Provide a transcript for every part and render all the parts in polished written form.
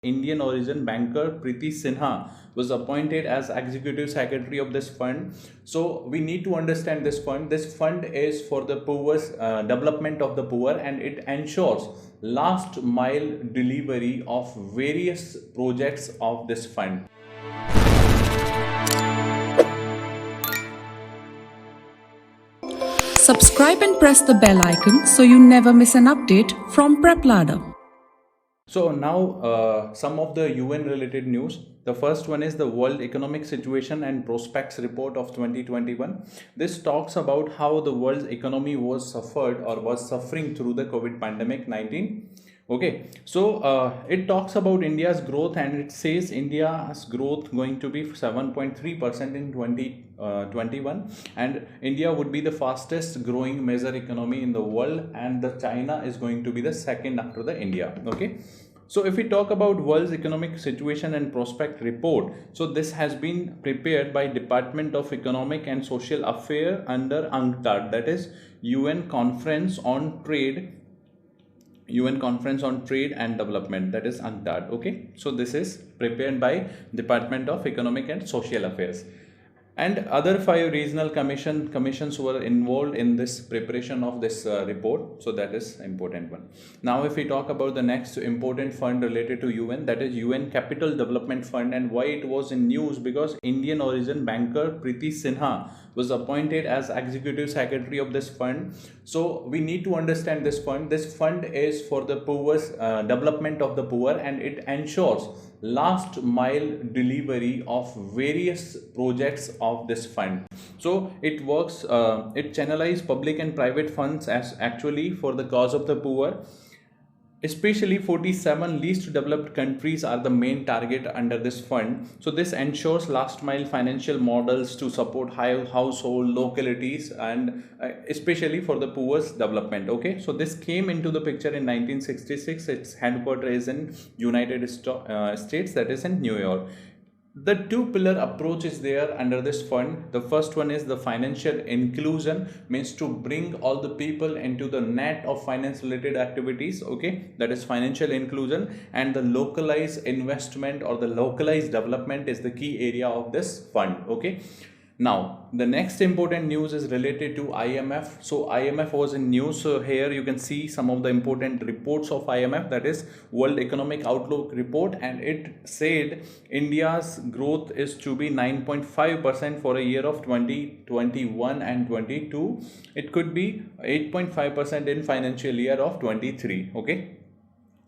Indian origin banker Preeti Sinha was appointed as executive secretary of this fund. So we need to understand this fund. This fund is for the poor's development of the poor, and it ensures last mile delivery of various projects of this fund. Subscribe and press the bell icon so you never miss an update from PrepLadder. So now some of the UN related news. The first one is the World Economic Situation and Prospects Report of 2021. This talks about how the world's economy was suffering through the COVID pandemic 19. Okay, so it talks about India's growth, and it says India's growth going to be 7.3% in 2021, and India would be the fastest growing major economy in the world, and the China is going to be the second after the India. Okay, so if we talk about world's economic situation and prospect report, so this has been prepared by Department of Economic and Social Affairs under UNCTAD, that is UN Conference on Trade and Development, that is UNCTAD. Okay, so this is prepared by Department of Economic and Social Affairs, and other 5 regional commissions were involved in this preparation of this report. So that is important one. Now if we talk about the next important fund related to UN, that is UN Capital Development Fund. And why it was in news? Because Indian origin banker Preeti Sinha was appointed as executive secretary of this fund. So we need to understand this fund. This fund is for the poor's development of the poor, and it ensures last mile delivery of various projects of this fund. So it works, it channelizes public and private funds as actually for the cause of the poor. Especially 47 least developed countries are the main target under this fund. So this ensures last mile financial models to support high household localities, and especially for the poor's development. Okay, so this came into the picture in 1966. Its headquarters is in United States, that is in New York. The 2-pillar approach is there under this fund. The first one is the financial inclusion, means to bring all the people into the net of finance related activities. Okay, that is financial inclusion. And the localized investment or the localized development is the key area of this fund. Okay, now the next important news is related to IMF. So IMF was in news. So here you can see some of the important reports of IMF, that is World Economic Outlook report, and it said India's growth is to be 9.5% for a year of 2021 and 22. It could be 8.5% in financial year of 23. Okay,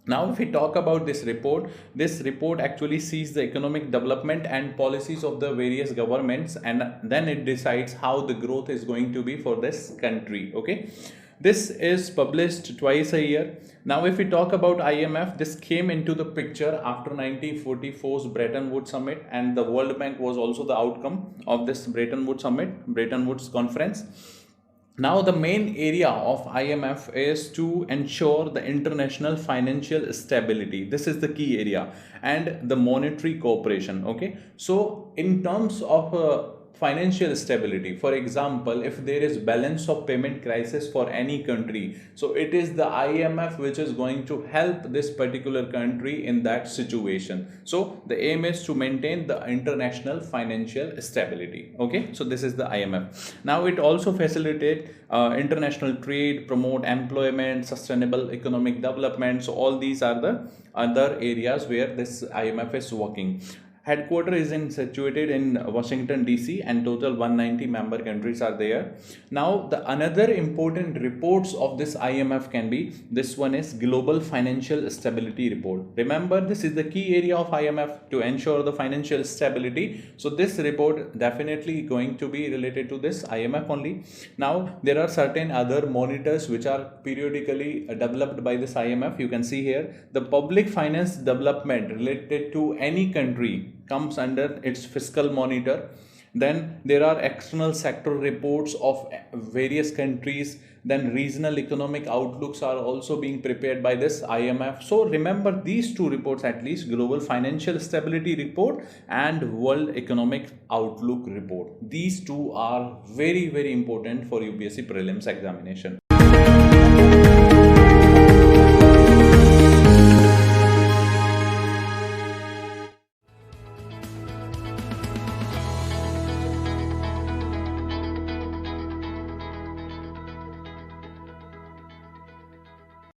now if we talk about this report actually sees the economic development and policies of the various governments, and then it decides how the growth is going to be for this country. Okay, this is published twice a year. Now if we talk about IMF, this came into the picture after 1944's Bretton Woods Summit, and the World Bank was also the outcome of this Bretton Woods Conference. Now the main area of IMF is to ensure the international financial stability. This is the key area, and the monetary cooperation. Okay, so in terms of financial stability, for example, if there is balance of payment crisis for any country, so it is the IMF which is going to help this particular country in that situation. So the aim is to maintain the international financial stability. Okay, so this is the IMF. Now it also facilitates international trade, promote employment, sustainable economic development. So all these are the other areas where this IMF is working. Headquarters is situated in Washington DC, and total 190 member countries are there. Now the another important reports of this IMF can be, this one is Global Financial Stability Report. Remember, this is the key area of IMF to ensure the financial stability. So this report definitely going to be related to this IMF only. Now there are certain other monitors which are periodically developed by this IMF. You can see here the public finance development related to any country comes under its fiscal monitor. Then there are external sector reports of various countries. Then regional economic outlooks are also being prepared by this IMF. So remember these 2 reports at least, Global Financial Stability Report and World Economic Outlook Report. These 2 are very important for UPSC prelims examination.